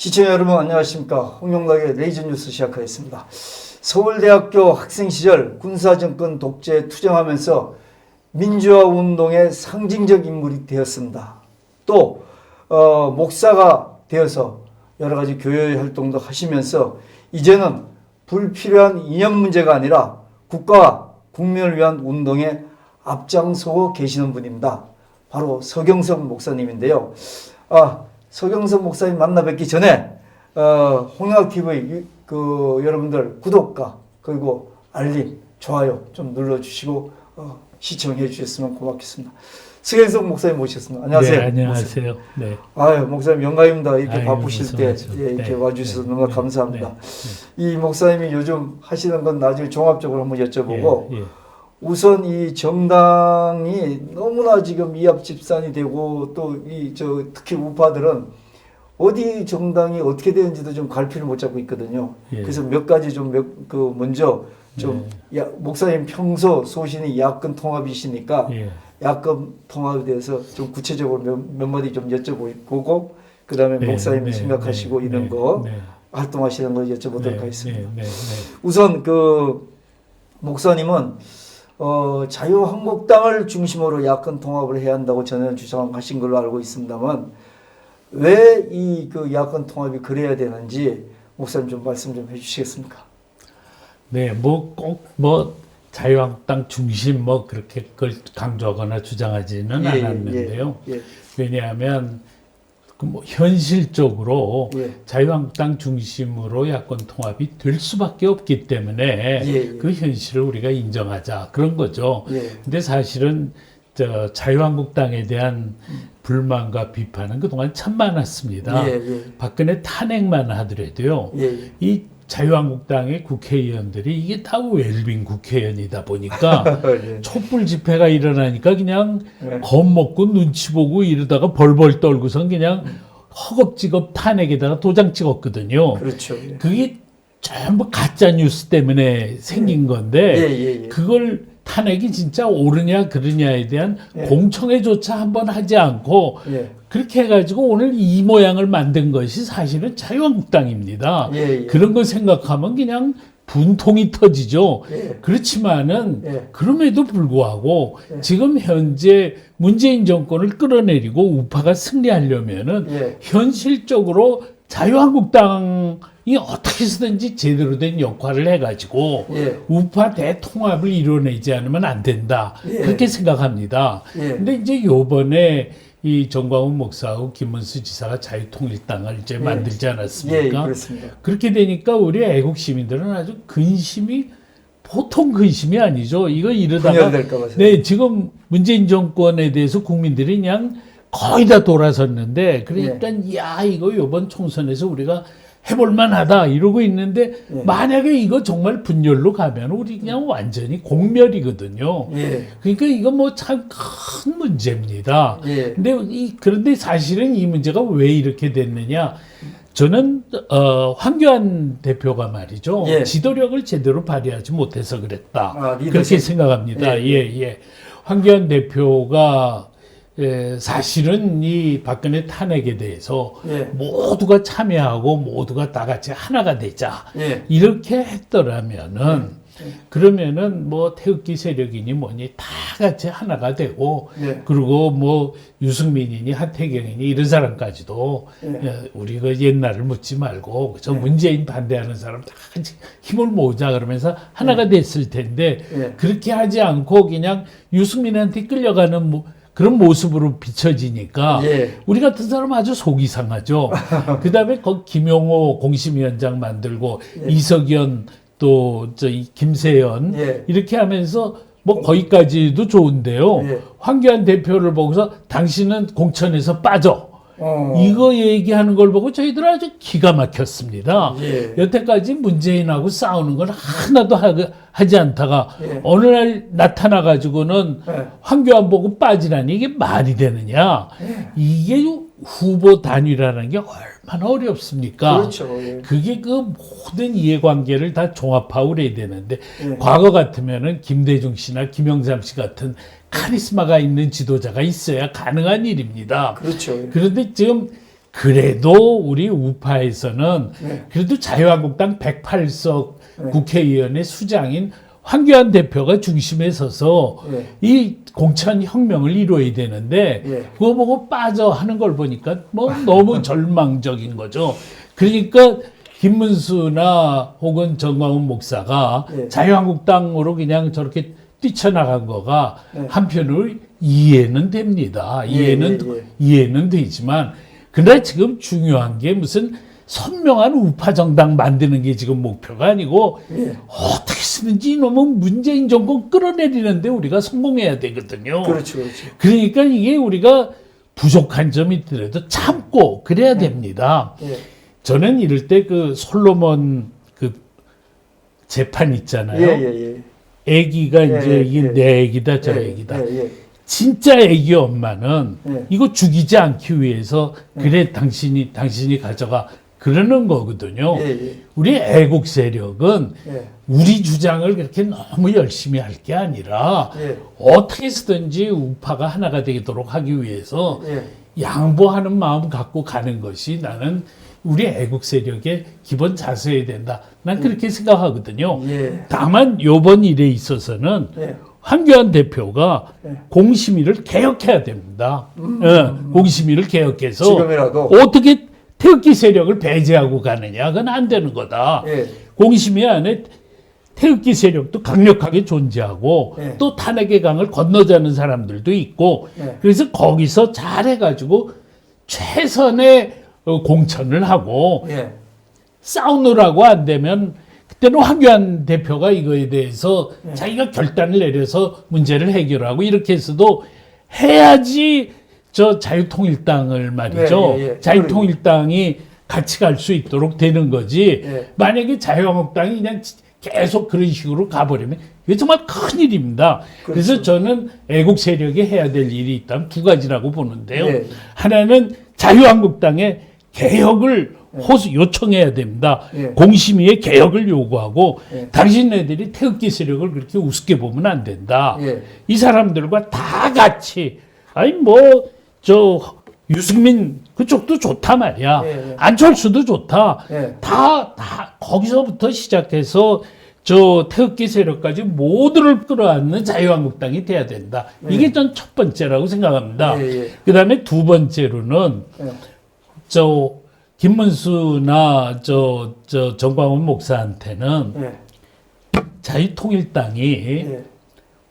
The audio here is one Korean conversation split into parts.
시청자 여러분 안녕하십니까. 홍영락의 레이저 뉴스 시작하겠습니다. 서울대학교 학생 시절 군사정권 독재에 투쟁하면서 민주화 운동의 상징적 인물이 되었습니다. 또 목사가 되어서 여러 가지 교회 활동도 하시면서 이제는 불필요한 이념 문제가 아니라 국가와 국민을 위한 운동에 앞장서고 계시는 분입니다. 바로 서경석 목사님인데요. 서경석 목사님 만나 뵙기 전에 홍영락TV 여러분들 구독과 그리고 알림, 좋아요 좀 눌러주시고 시청해 주셨으면 고맙겠습니다. 서경석 목사님 모셨습니다. 안녕하세요. 네, 안녕하세요. 네. 목사님 영광입니다. 이렇게 바쁘실 때 말씀하죠. 이렇게 네, 와주셔서 네, 너무 네, 감사합니다. 네, 이 목사님이 요즘 하시는 건 나중에 종합적으로 한번 여쭤보고 예, 예. 우선 이 정당이 너무나 지금 이합집산이 되고 또 특히 우파들은 어디 정당이 어떻게 되는지도 좀 갈피를 못 잡고 있거든요. 예. 그래서 몇 가지 먼저 목사님 평소 소신이 야권 통합이시니까 예. 야권 통합에 대해서 좀 구체적으로 몇 마디 좀 여쭤보고 그다음에 네, 목사님이 네, 생각하시고 네, 이런 네, 거 네. 활동하시는 거 여쭤보도록 하겠습니다. 네, 네, 네. 우선 목사님은 자유한국당을 중심으로 야권 통합을 해야 한다고 전에 주장하신 걸로 알고 있습니다만 왜 이 야권 통합이 그래야 되는지 목사님 좀 말씀 좀 해주시겠습니까? 네, 꼭 자유한국당 중심 그렇게 그걸 강조하거나 주장하지는 않았는데요. 예. 왜냐하면 현실적으로 자유한국당 중심으로 야권 통합이 될 수밖에 없기 때문에 그 현실을 우리가 인정하자 그런 거죠. 근데 사실은 자유한국당에 대한 불만과 비판은 그동안 참 많았습니다. 박근혜 탄핵만 하더라도요. 이 자유한국당의 국회의원들이 이게 다 웰빙 국회의원이다 보니까 촛불 집회가 일어나니까 그냥 겁먹고 눈치 보고 이러다가 벌벌 떨고선 그냥 허겁지겁 탄핵에다가 도장 찍었거든요. 그렇죠. 그게 전부 가짜 뉴스 때문에 생긴 건데 그걸 탄핵이 진짜 옳으냐 그르냐에 대한 공청회조차 한번 하지 않고 그렇게 해가지고 오늘 이 모양을 만든 것이 사실은 자유한국당입니다. 그런 걸 생각하면 그냥 분통이 터지죠. 그렇지만은 그럼에도 불구하고 지금 현재 문재인 정권을 끌어내리고 우파가 승리하려면은 현실적으로 자유한국당이 어떻게 해서든지 제대로 된 역할을 해가지고 우파 대통합을 이뤄내지 않으면 안 된다. 그렇게 생각합니다. 근데 이제 요번에 이 정광훈 목사하고 김문수 지사가 자유통일당을 이제 만들지 않았습니까? 그렇습니다. 그렇게 되니까 우리 애국 시민들은 아주 근심이 보통 근심이 아니죠. 이거 이러다가 지금 문재인 정권에 대해서 국민들이 그냥 거의 다 돌아섰는데 그러니까 이거 이번 총선에서 우리가 해볼만하다 이러고 있는데 만약에 이거 정말 분열로 가면 우리 그냥 완전히 공멸이거든요. 그러니까 이거 참 큰 문제입니다. 그런데 사실은 이 문제가 왜 이렇게 됐느냐? 저는 황교안 대표가 말이죠. 지도력을 제대로 발휘하지 못해서 그랬다. 그렇게 생각합니다. 황교안 대표가 사실은 이 박근혜 탄핵에 대해서 모두가 참여하고 모두가 다 같이 하나가 되자 이렇게 했더라면은 그러면은 태극기 세력이니 뭐니 다 같이 하나가 되고 그리고 유승민이니 하태경이니 이런 사람까지도 우리 옛날을 묻지 말고 저 문재인 반대하는 사람 다 같이 힘을 모으자 그러면서 하나가 됐을 텐데 그렇게 하지 않고 그냥 유승민한테 끌려가는 그런 모습으로 비춰지니까 우리 같은 사람 아주 속이 상하죠. 그다음에 김용호 공심위원장 만들고 이석연 또 김세연 이렇게 하면서 거기까지도 좋은데요. 황교안 대표를 보고서 당신은 공천에서 빠져. 이거 얘기하는 걸 보고 저희들 아주 기가 막혔습니다. 여태까지 문재인하고 싸우는 건 하나도 하지 않다가 어느 날 나타나가지고는 황교안 보고 빠지라니 이게 말이 되느냐. 이게 후보 단일화라는 게 얼마나 어렵습니까? 그렇죠. 그게 모든 이해관계를 다 종합하고 그래야 되는데 과거 같으면은 김대중 씨나 김영삼 씨 같은 카리스마가 있는 지도자가 있어야 가능한 일입니다. 그렇죠. 그런데 지금 그래도 우리 우파에서는 네. 그래도 자유한국당 108석 네. 국회의원의 수장인 황교안 대표가 중심에 서서 네. 이 공천 혁명을 이루어야 되는데 네. 그거 보고 빠져 하는 걸 보니까 뭐 너무 절망적인 거죠. 그러니까 김문수나 혹은 정광훈 목사가 네. 자유한국당으로 그냥 저렇게 뛰쳐나간 거가 네. 한편으로 이해는 됩니다. 이해는 예, 예, 예. 이해는 되지만 그러나 지금 중요한 게 무슨 선명한 우파 정당 만드는 게 지금 목표가 아니고 예. 어떻게 쓰든지 이놈은 문재인 정권 끌어내리는데 우리가 성공해야 되거든요. 그렇죠, 그렇죠. 그러니까 이게 우리가 부족한 점이 있더라도 참고 그래야 됩니다. 예. 저는 이럴 때 그 솔로몬 그 재판 있잖아요. 예, 예, 예. 애기가 예, 이제 예, 이게 예. 내 애기다 저 예, 애기다. 예, 예. 진짜 애기 엄마는 예. 이거 죽이지 않기 위해서 그래 당신이 가져가 그러는 거거든요. 예, 예. 우리 애국 세력은 예. 우리 주장을 그렇게 너무 열심히 할 게 아니라 예. 어떻게 쓰든지 우파가 하나가 되도록 하기 위해서 예. 양보하는 마음 갖고 가는 것이 나는 우리 애국 세력의 기본 자세여야 된다. 난 그렇게 생각하거든요. 예. 다만 이번 일에 있어서는 예. 황교안 대표가 예. 공심위를 개혁해야 됩니다. 공심위를 개혁해서 지금이라도. 어떻게 태극기 세력을 배제하고 가느냐. 그건 안 되는 거다. 예. 공심위 안에 태극기 세력도 강력하게 존재하고 예. 또 탄핵의 강을 건너자는 사람들도 있고 예. 그래서 거기서 잘해가지고 최선의 공천을 하고 예. 싸우느라고 안 되면 그때는 황교안 대표가 이거에 대해서 예. 자기가 결단을 내려서 문제를 해결하고 이렇게 해서도 해야지 저 자유통일당을 말이죠. 예, 예, 예. 자유통일당이 같이 갈 수 있도록 되는 거지. 예. 만약에 자유한국당이 그냥 계속 그런 식으로 가버리면 이게 정말 큰일입니다. 그래서 그렇죠. 저는 애국 세력이 해야 될 일이 있다면 두 가지라고 보는데요. 예. 하나는 자유한국당의 개혁을 요청해야 됩니다. 예. 공심위의 개혁을 요구하고 예. 당신네들이 태극기 세력을 그렇게 우습게 보면 안 된다. 예. 이 사람들과 다 같이 아니 저 유승민 그쪽도 좋다 말이야. 예, 예. 안철수도 좋다. 예. 다 거기서부터 시작해서 저 태극기 세력까지 모두를 끌어안는 자유한국당이 돼야 된다. 이게 전 첫 번째라고 생각합니다. 예, 예. 그다음에 두 번째로는 예. 저 김문수나 저 정광훈 목사한테는 예. 자유통일당이 예.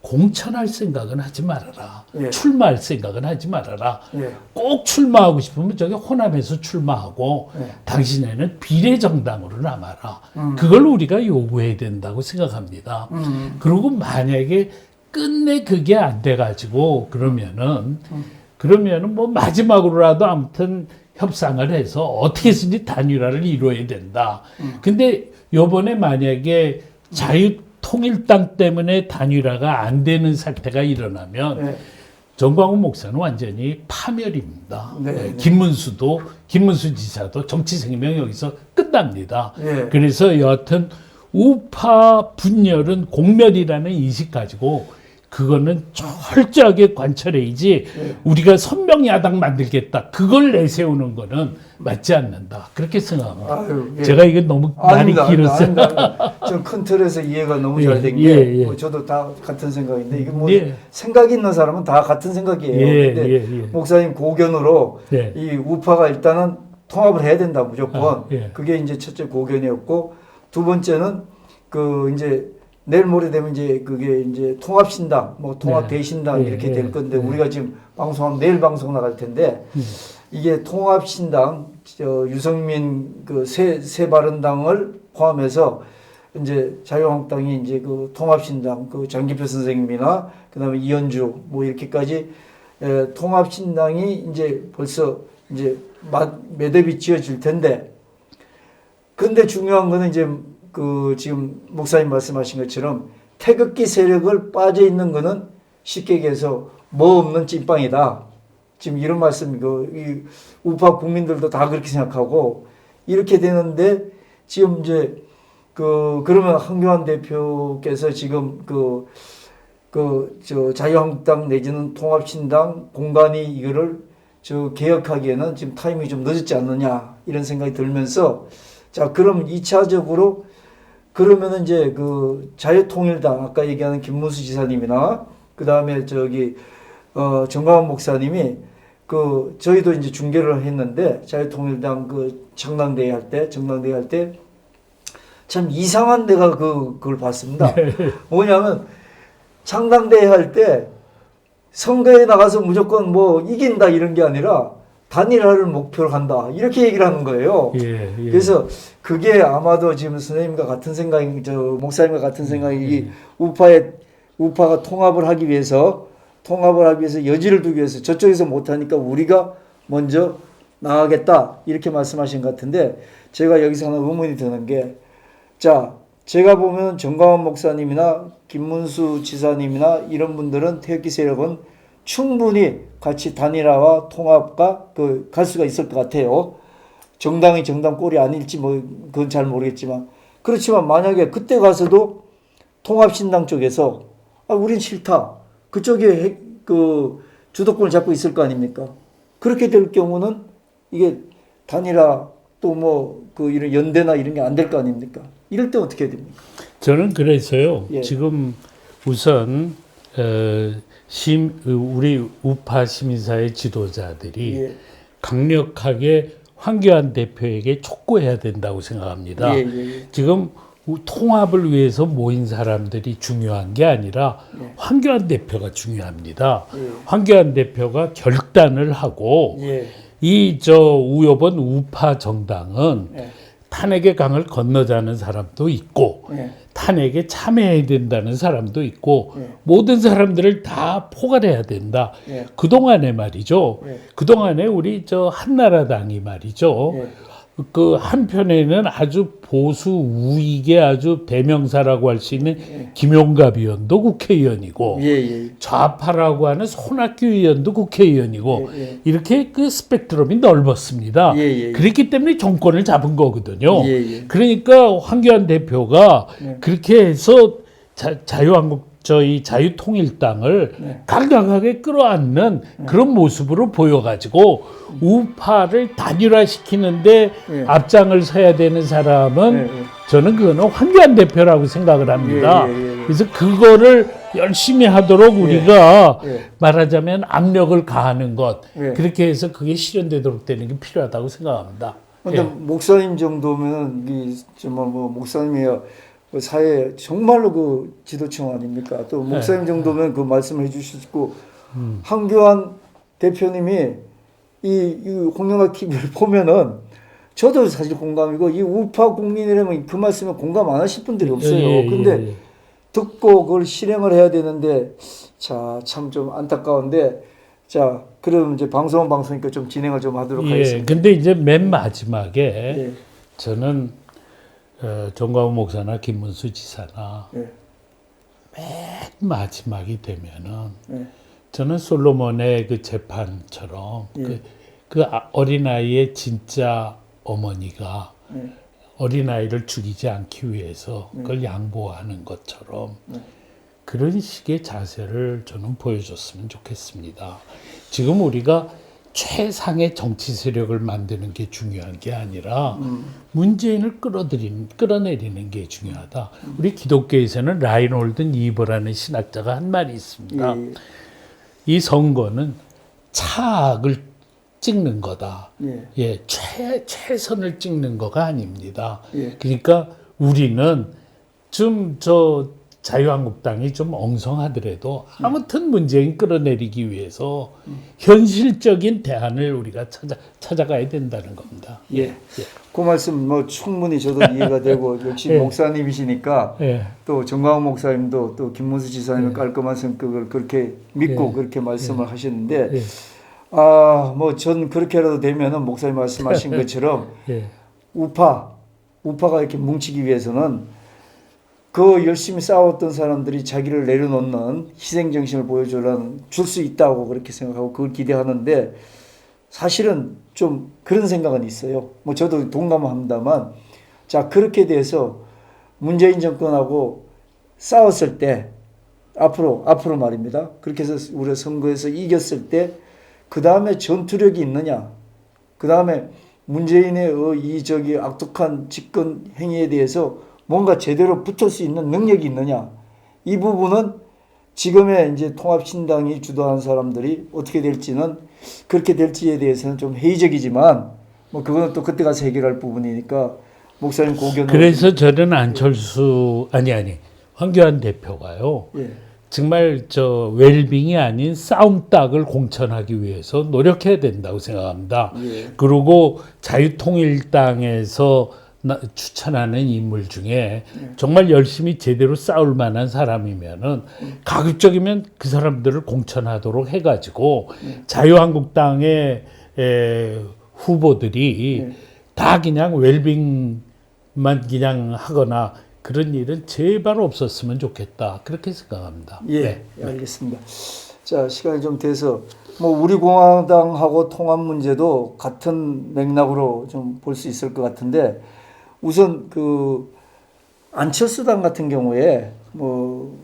공천할 생각은 하지 말아라. 예. 출마할 생각은 하지 말아라. 예. 꼭 출마하고 싶으면 저기 호남에서 출마하고 예. 당신에는 비례정당으로 남아라. 그걸 우리가 요구해야 된다고 생각합니다. 그리고 만약에 끝내 그게 안 돼가지고 그러면은 뭐 마지막으로라도 아무튼 협상을 해서 어떻게든지 단일화를 이루어야 된다. 근데 요번에 만약에 자유통일당 때문에 단일화가 안 되는 사태가 일어나면 예. 정광훈 목사는 완전히 파멸입니다. 네, 네. 김문수 지사도 정치 생명이 여기서 끝납니다. 예. 그래서 여하튼 우파 분열은 공멸이라는 인식 가지고 그거는 철저하게 관철해야지 우리가 선명야당 만들겠다. 그걸 내세우는 거는 맞지 않는다. 그렇게 생각합니다. 아유, 예. 제가 이게 너무 많이 길었어요. 좀큰 틀에서 이해가 너무 잘 된 게 예, 예. 뭐 저도 다 같은 생각인데 이게 뭐 예. 생각 있는 사람은 다 같은 생각이에요. 예, 근데 예, 예. 목사님 고견으로 네. 이 우파가 일단은 통합을 해야 된다 무조건. 아, 예. 그게 이제 첫째 고견이었고 두 번째는 그 이제 내일 모레 되면 이제 그게 이제 통합신당, 뭐 통합대신당 네. 이렇게 예, 될 건데 예. 우리가 지금 방송하면 내일 방송 나갈 텐데 이게 통합신당, 유승민 그 새 바른당을 포함해서 이제 자유한국당이 이제 그 통합신당, 그 장기표 선생님이나 그다음에 이현주 뭐 이렇게까지 통합신당이 이제 벌써 이제 매듭이 지어질 텐데, 근데 중요한 거는 이제 그 지금 목사님 말씀하신 것처럼 태극기 세력을 빠져 있는 거는 쉽게 얘기해서 뭐 없는 찐빵이다. 지금 이런 말씀이고 이 우파 국민들도 다 그렇게 생각하고 이렇게 되는데 지금 이제 그러면 황교안 대표께서 지금 저 자유한국당 내지는 통합신당 공간이 이거를 저 개혁하기에는 지금 타이밍이 좀 늦었지 않느냐 이런 생각이 들면서 자 그럼 2차적으로 그러면은 이제 그 자유통일당 아까 얘기하는 김문수 지사님이나 그 다음에 저기 정광훈 목사님이 그 저희도 이제 중계를 했는데 자유통일당 그 정당대회 할 때 참 이상한 데가 그걸 봤습니다. 뭐냐면 창당대회 할 때 선거에 나가서 무조건 뭐 이긴다 이런 게 아니라 단일화를 목표로 한다 이렇게 얘기를 하는 거예요. 예, 예. 그래서 그게 아마도 지금 선생님과 같은 생각이 저 목사님과 같은 생각이 우파가 통합을 하기 위해서 여지를 두기 위해서 저쪽에서 못하니까 우리가 먼저 나가겠다 이렇게 말씀하신 것 같은데 제가 여기서 하나 의문이 드는 게 자 제가 보면 정광훈 목사님이나 김문수 지사님이나 이런 분들은 태극기 세력은 충분히 같이 단일화와 통합과 갈 수가 있을 것 같아요. 정당이 정당 꼴이 아닐지 뭐 그건 잘 모르겠지만 그렇지만 만약에 그때 가서도 통합신당 쪽에서 우린 싫다. 그쪽에 그 주도권을 잡고 있을 거 아닙니까? 그렇게 될 경우는 이게 단일화 또 뭐 그 이런 연대나 이런 게 안 될 거 아닙니까? 이럴 때 어떻게 해야 됩니까? 저는 그래서요. 예. 지금 우선 우리 우파 시민사회 지도자들이 예. 강력하게 황교안 대표에게 촉구해야 된다고 생각합니다. 예. 지금 통합을 위해서 모인 사람들이 중요한 게 아니라 예. 황교안 대표가 중요합니다. 예. 황교안 대표가 결단을 하고 예. 이 우여번 우파 정당은 예. 탄핵의 강을 건너자는 사람도 있고 예. 탄핵에 참여해야 된다는 사람도 있고 예. 모든 사람들을 다 포괄해야 된다. 예. 그동안에 말이죠. 예. 그동안에 우리 한나라당이 말이죠. 예. 그 한편에는 아주 보수 우익의 아주 대명사라고 할 수 있는 김용갑 의원도 국회의원이고 좌파라고 하는 손학규 의원도 국회의원이고 이렇게 그 스펙트럼이 넓었습니다. 그렇기 때문에 정권을 잡은 거거든요. 그러니까 황교안 대표가 그렇게 해서 자유통일당을 강력하게 끌어안는 그런 모습으로 보여가지고 우파를 단일화시키는데 앞장을 서야 되는 사람은 저는 그거는 황교안 대표라고 생각을 합니다. 그래서 그거를 열심히 하도록 우리가 말하자면 압력을 가하는 것 그렇게 해서 그게 실현되도록 되는 게 필요하다고 생각합니다. 근데 목사님 정도면 뭐 목사님이야 사회 정말로 그 지도층 아닙니까? 또 목사님 정도면 그 말씀을 해주시고 황교안 대표님이 이 홍영학 TV를 보면은 저도 사실 공감이고 이 우파 국민이라면 그 말씀에 공감 안 하실 분들이 없어요. 근데 듣고 그걸 실행을 해야 되는데 자, 참 좀 안타까운데 자, 그럼 이제 방송이니까 좀 진행을 좀 하도록 하겠습니다. 근데 이제 맨 마지막에 저는 정광훈 목사나 김문수 지사나 맨 마지막이 되면은 저는 솔로몬의 그 재판처럼 그 어린아이의 진짜 어머니가 어린아이를 죽이지 않기 위해서 그걸 양보하는 것처럼 그런 식의 자세를 저는 보여줬으면 좋겠습니다. 지금 우리가 최상의 정치 세력을 만드는 게 중요한 게 아니라 문재인을 끌어내리는 게 중요하다. 우리 기독교에서는 라인홀든 이버라는 신학자가 한 말이 있습니다. 이 선거는 차악을 찍는 거다. 최선을 찍는 거가 아닙니다. 그러니까 우리는 좀 자유한국당이 좀 엉성하더라도 아무튼 문재인 끌어내리기 위해서 현실적인 대안을 우리가 찾아가야 된다는 겁니다. 그 말씀 뭐 충분히 저도 이해가 되고 역시 목사님이시니까 또 정광훈 목사님도 또 김문수 지사님의 깔끔한 성격을 그렇게 믿고 그렇게 말씀을 하시는데 뭐 전 그렇게라도 되면은 목사님 말씀하신 것처럼 우파가 이렇게 뭉치기 위해서는 그 열심히 싸웠던 사람들이 자기를 내려놓는 희생정신을 줄 수 있다고 그렇게 생각하고 그걸 기대하는데 사실은 좀 그런 생각은 있어요. 뭐 저도 동감합니다만 자 그렇게 돼서 문재인 정권하고 싸웠을 때 앞으로 말입니다. 그렇게 해서 우리가 선거에서 이겼을 때 그 다음에 전투력이 있느냐, 그 다음에 문재인의 이 악독한 집권 행위에 대해서 뭔가 제대로 붙을 수 있는 능력이 있느냐, 이 부분은 지금의 이제 통합신당이 주도한 사람들이 어떻게 될지는, 그렇게 될지에 대해서는 좀 회의적이지만 뭐 그거는 또 그때 가서 해결할 부분이니까 목사님 고견. 그래서 저는 안철수 황교안 대표가요. 예. 정말 웰빙이 아닌 싸움닭을 공천하기 위해서 노력해야 된다고 생각합니다. 예. 그리고 자유통일당에서 추천하는 인물 중에 정말 열심히 제대로 싸울 만한 사람이면은 가급적이면 그 사람들을 공천하도록 해가지고 자유한국당의 후보들이 다 그냥 웰빙만 그냥 하거나 그런 일은 제발 없었으면 좋겠다, 그렇게 생각합니다. 예, 알겠습니다. 자, 시간이 좀 돼서 뭐 우리 공화당하고 통합 문제도 같은 맥락으로 좀 볼 수 있을 것 같은데, 우선 그 안철수당 같은 경우에 뭐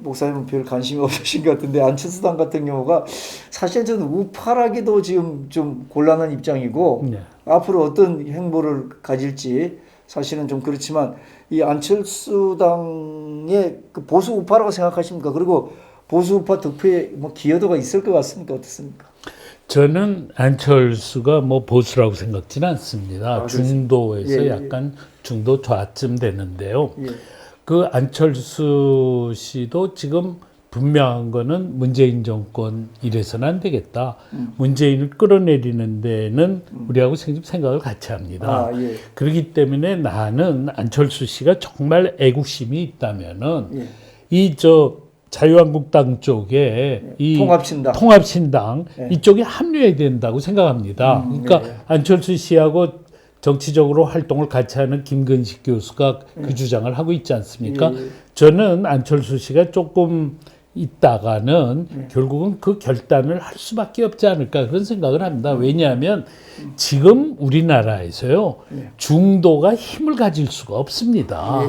목사님은 별 관심이 없으신 것 같은데, 안철수당 같은 경우가 사실 저는 우파라기도 지금 좀 곤란한 입장이고 앞으로 어떤 행보를 가질지 사실은 좀 그렇지만, 이 안철수당의 그 보수 우파라고 생각하십니까? 그리고 보수 우파 득표에 뭐 기여도가 있을 것 같습니까? 어떻습니까? 저는 안철수가 뭐 보수라고 생각지는 않습니다. 중도에서 약간 중도 좌쯤 되는데요. 그 안철수 씨도 지금 분명한 거는 문재인 정권 이래서는 안 되겠다. 문재인을 끌어내리는 데는 우리하고 생각을 같이 합니다. 그렇기 때문에 나는 안철수 씨가 정말 애국심이 있다면은 이 자유한국당 쪽에 이 통합신당 이쪽에 합류해야 된다고 생각합니다. 그러니까 안철수 씨하고 정치적으로 활동을 같이 하는 김근식 교수가 그 주장을 하고 있지 않습니까? 저는 안철수 씨가 조금 있다가는 결국은 그 결단을 할 수밖에 없지 않을까, 그런 생각을 합니다. 왜냐하면 지금 우리나라에서요, 중도가 힘을 가질 수가 없습니다.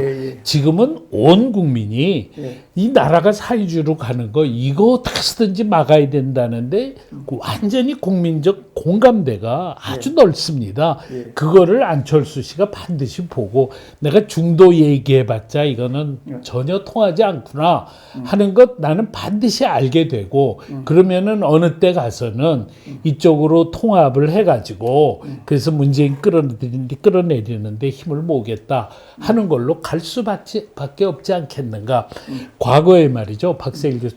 지금은 온 국민이 이 나라가 사회주의로 가는 거 이거 다시든지 막아야 된다는데 완전히 국민적 공감대가 아주 넓습니다. 그거를 안철수 씨가 반드시 보고, 내가 중도 얘기해봤자 이거는 전혀 통하지 않구나 하는 것 나는 반드시 알게 되고, 그러면은 어느 때 가서는 이쪽으로 통합을 해가지고 그래서 문재인 끌어내리는데 힘을 모으겠다 하는 걸로 갈 수밖에 없지 않겠는가. 과거에 말이죠,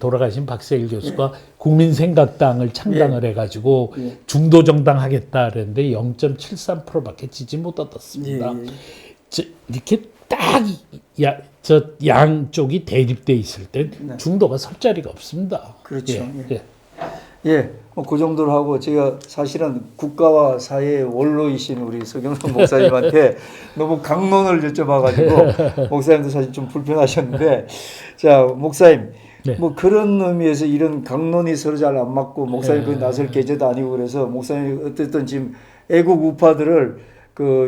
돌아가신 박세일 교수가 국민생각당을 창당을 해가지고 중도 정당 하겠다 그랬는데 0.73%밖에 지지 못 얻었습니다. 이렇게 딱 양쪽이 대립돼 있을 땐 중도가 설 자리가 없습니다. 그렇죠. 그 정도로 하고, 제가 사실은 국가와 사회의 원로이신 우리 서경석 목사님한테 너무 강론을 여쭤봐가지고 목사님도 사실 좀 불편하셨는데, 자, 목사님, 뭐 그런 의미에서 이런 강론이 서로 잘 안 맞고 목사님 거기 나설 계제도 아니고 그래서 목사님 어쨌든 지금 애국 우파들을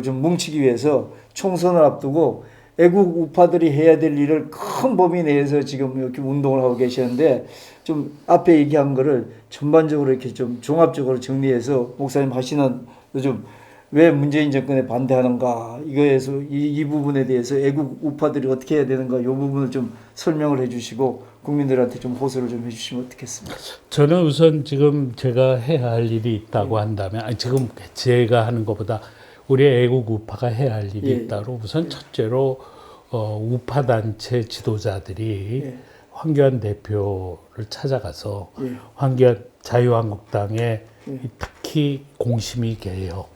좀 뭉치기 위해서 총선을 앞두고 애국 우파들이 해야 될 일을 큰 범위 내에서 지금 이렇게 운동을 하고 계시는데, 좀 앞에 얘기한 거를 전반적으로 이렇게 좀 종합적으로 정리해서 목사님 하시는 요즘 왜 문재인 정권에 반대하는가, 이거에서 이 부분에 대해서 애국 우파들이 어떻게 해야 되는가, 이 부분을 좀 설명을 해주시고 국민들한테 좀 호소를 좀 해주시면 어떻겠습니까? 저는 우선 지금 제가 해야 할 일이 있다고 한다면, 지금 제가 하는 것보다 우리 애국 우파가 해야 할 일이 있다로, 우선 첫째로 우파 단체 지도자들이 황교안 대표를 찾아가서 황교안 자유한국당의 특히 공심위 개혁,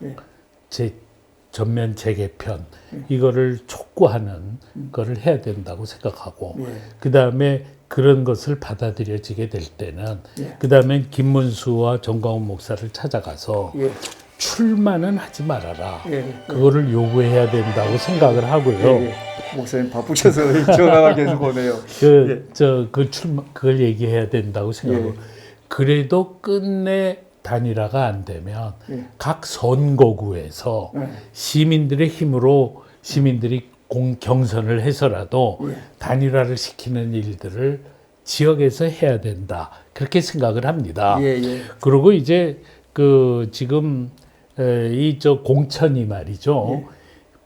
전면 재개편 이거를 촉구하는 거를 해야 된다고 생각하고, 그 다음에 그런 것을 받아들여지게 될 때는 그 다음에 김문수와 정광훈 목사를 찾아가서 출마는 하지 말아라. 그거를 요구해야 된다고 생각을 하고요. 목사님 바쁘셔서 전화가 계속 오네요. 그걸 얘기해야 된다고 생각하고, 그래도 끝내 단일화가 안 되면 각 선거구에서 시민들의 힘으로 시민들이 경선을 해서라도 단일화를 시키는 일들을 지역에서 해야 된다. 그렇게 생각을 합니다. 예, 예. 그리고 이제 그 지금 이 저 공천이 말이죠. 예.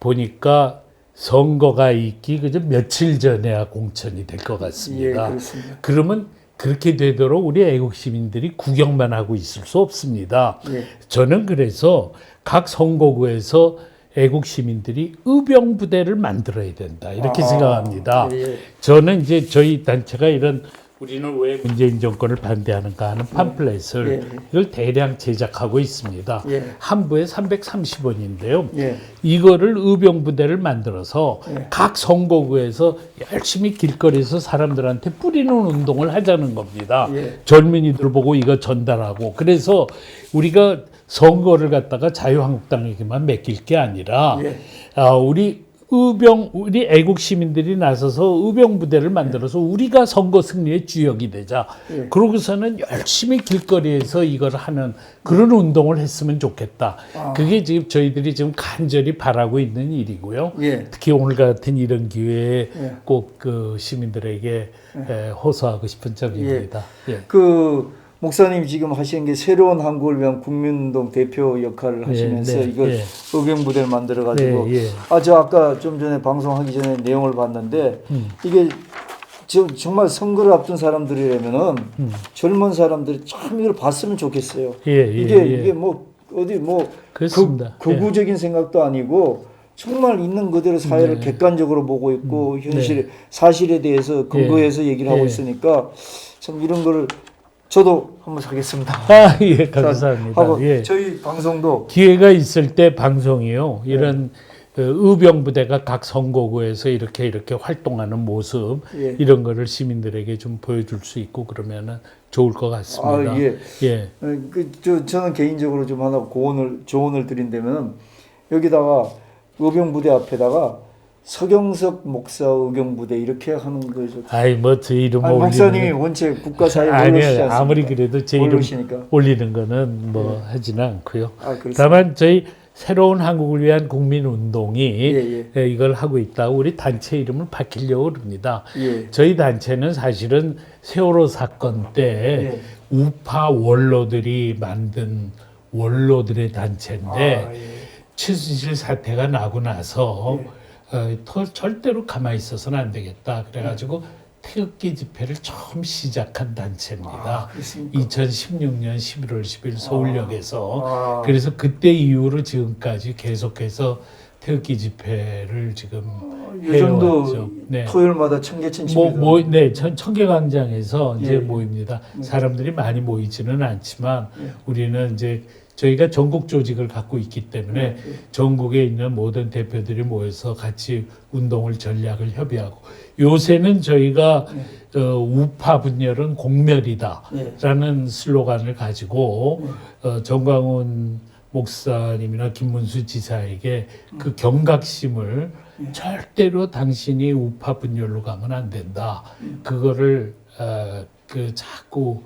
보니까 선거가 있기 그저 며칠 전에야 공천이 될 것 예, 같습니다. 그렇습니다. 그러면 그렇게 되도록 우리 애국 시민들이 구경만 하고 있을 수 없습니다. 예. 저는 그래서 각 선거구에서 애국 시민들이 의병 부대를 만들어야 된다 이렇게 생각합니다. 예. 저는 이제 저희 단체가 이런 우리는 왜 문재인 정권을 반대하는가 하는 팜플렛을 예. 이걸 대량 제작하고 있습니다. 예. 한 부에 330원인데요. 예. 이거를 의병 부대를 만들어서 예. 각 선거구에서 열심히 길거리에서 사람들한테 뿌리는 운동을 하자는 겁니다. 예. 젊은이들 보고 이거 전달하고 그래서 우리가 선거를 갖다가 자유한국당에게만 맡길 게 아니라 예. 우리 애국 시민들이 나서서 의병 부대를 만들어서 우리가 선거 승리의 주역이 되자. 예. 그러고서는 열심히 길거리에서 이걸 하는 그런 운동을 했으면 좋겠다. 그게 지금 저희들이 지금 간절히 바라고 있는 일이고요. 예. 특히 오늘 같은 이런 기회에 예. 꼭 그 시민들에게 호소하고 싶은 점입니다. 예. 그 목사님 지금 하시는 게 새로운 한국을 위한 국민운동 대표 역할을 하시면서 네, 이걸 예. 의병부대를 만들어 가지고 네, 예. 저 아까 좀 전에 방송하기 전에 내용을 봤는데 이게 지금 정말 선거를 앞둔 사람들이라면은 젊은 사람들이 참 이걸 봤으면 좋겠어요. 예, 이게 뭐 어디 뭐 그렇습니다. 극우적인 생각도 아니고 정말 있는 그대로 사회를 객관적으로 보고 있고 현실 사실에 대해서 근거해서 얘기를 하고 있으니까 참 이런 거를 저도 한번 하겠습니다. 예, 감사합니다. 하고 예. 저희 방송도 기회가 있을 때 방송이요. 이런 의병 부대가 각 선거구에서 이렇게 활동하는 모습 예. 이런 거를 시민들에게 좀 보여줄 수 있고 그러면은 좋을 것 같습니다. 예. 예. 저는 개인적으로 좀 하나 조언을 드린다면 여기다가 의병부대 앞에다가 서경석 목사 의병부대 이렇게 하는 거죠. 아이 뭐 제 이름 올리는 목사님이 원체 국가 사회에 아니 모르시지 않습니까? 아무리 그래도 제 이름 모르시니까. 올리는 거는 뭐 하지는 않고요. 그렇습니다. 다만 저희 새로운 한국을 위한 국민운동이 예. 이걸 하고 있다고 우리 단체 이름을 바뀌려고 합니다. 예. 저희 단체는 사실은 세월호 사건 때 우파 원로들이 만든 원로들의 단체인데 최순실 사태가 나고 나서 절대로 가만히 있어서는 안 되겠다. 그래가지고 태극기 집회를 처음 시작한 단체입니다. 2016년 11월 10일 서울역에서. 그래서 그때 이후로 지금까지 계속해서 태극기 집회를 지금 요즘도 네. 토요일마다 청계천 집회도 네, 청계광장에서 이제 예. 모입니다. 사람들이 많이 모이지는 않지만 우리는 이제 저희가 전국 조직을 갖고 있기 때문에 전국에 있는 모든 대표들이 모여서 같이 운동을 전략을 협의하고 요새는 저희가 우파 분열은 공멸이다라는 슬로건을 가지고 정광훈 목사님이나 김문수 지사에게 그 경각심을 절대로 당신이 우파 분열로 가면 안 된다. 그거를 자꾸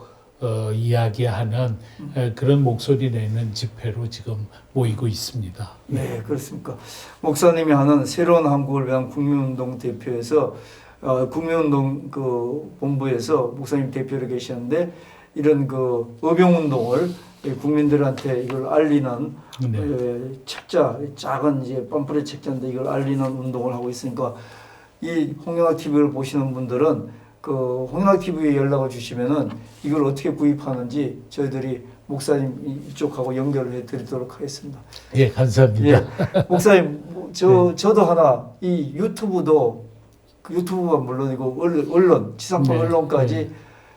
이야기하는 그런 목소리 내는 집회로 지금 모이고 있습니다. 네, 그렇습니까. 목사님이 하는 새로운 한국을 위한 국민운동 대표에서 국민운동 그 본부에서 목사님 대표로 계시는데 이런 그 의병운동을 국민들한테 이걸 알리는 책자, 작은 이제 팜플렛 책자인데 이걸 알리는 운동을 하고 있으니까 이 홍영학 TV를 보시는 분들은 그 홍영학 TV에 연락을 주시면은 이걸 어떻게 구입하는지 저희들이 목사님 이쪽하고 연결을 해드리도록 하겠습니다. 예, 감사합니다. 예, 목사님, 저도 하나 이 유튜브가 물론이고 언론, 지상파 언론까지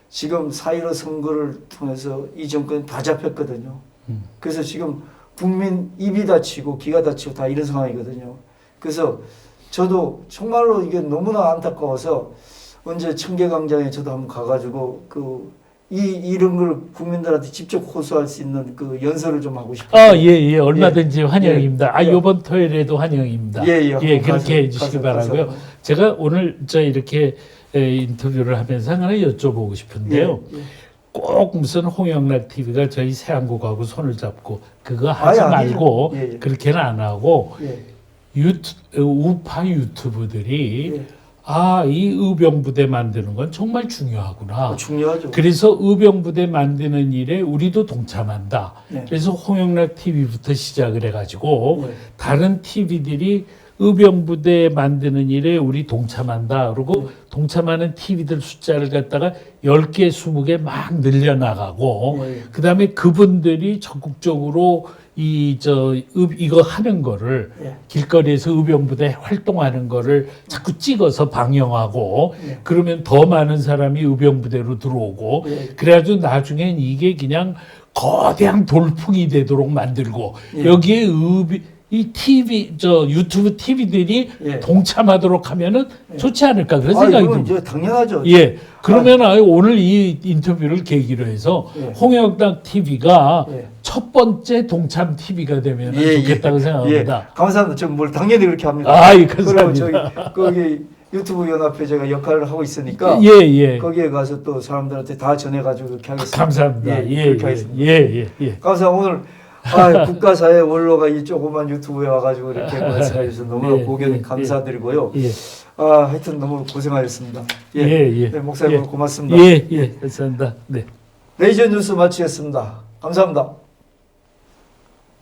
지금 4.15 선거를 통해서 이 정권이 다 잡혔거든요. 그래서 지금 국민 입이 다치고 귀가 다치고 다 이런 상황이거든요. 그래서 저도 정말로 이게 너무나 안타까워서 언제 청계광장에 저도 한번 가가지고 이런 걸 국민들한테 직접 호소할 수 있는 그 연설을 좀 하고 싶어요. 예, 얼마든지 환영입니다. 이번 토요일에도 환영입니다. 그렇게 해주시기 바라고요. 제가 오늘 이렇게 인터뷰를 하면서 하나 여쭤보고 싶은데요. 꼭 무슨 홍영락 TV가 저희 새한국하고 손을 잡고 그거 하지 말고 그렇게는 안 하고 우파 유튜브들이 이 의병부대 만드는 건 정말 중요하구나. 중요하죠. 그래서 의병부대 만드는 일에 우리도 동참한다. 네. 그래서 홍영락 TV부터 시작을 해가지고 네. 다른 TV들이 의병부대 만드는 일에 우리 동참한다. 그리고 동참하는 TV들 숫자를 갖다가 10개, 20개 막 늘려나가고 네. 그다음에 그분들이 적극적으로 이거 하는 거를 예. 길거리에서 의병부대 활동하는 거를 자꾸 찍어서 방영하고 예. 그러면 더 많은 사람이 의병부대로 들어오고 예. 그래가지고 나중엔 이게 그냥 거대한 돌풍이 되도록 만들고 예. 여기에 이 TV 유튜브 TV들이 예. 동참하도록 하면은 좋지 않을까 그런 생각이 이건 듭니다. 이제 당연하죠. 예. 그러면 오늘 이 인터뷰를 계기로 해서 예. 홍영락 TV가 예. 첫 번째 동참 TV가 되면 좋겠다고 생각합니다. 예. 감사합니다. 저 뭘 당연히 그렇게 합니다. 감사합니다. 그리고 저기 거기 유튜브 연합회 제가 역할을 하고 있으니까 예. 거기에 가서 또 사람들한테 다 전해가지고 그렇게 하겠습니다. 감사합니다. 그렇게 하겠습니다. 예. 감사합니다. 오늘 국가사회 원로가 이 조그만 유튜브에 와가지고 이렇게 말씀해 주셔서 너무 고견 감사드리고요. 예. 하여튼 너무 고생하셨습니다. 네, 목사님 고맙습니다. 예. 감사합니다. 네. 레이저 뉴스 마치겠습니다. 감사합니다.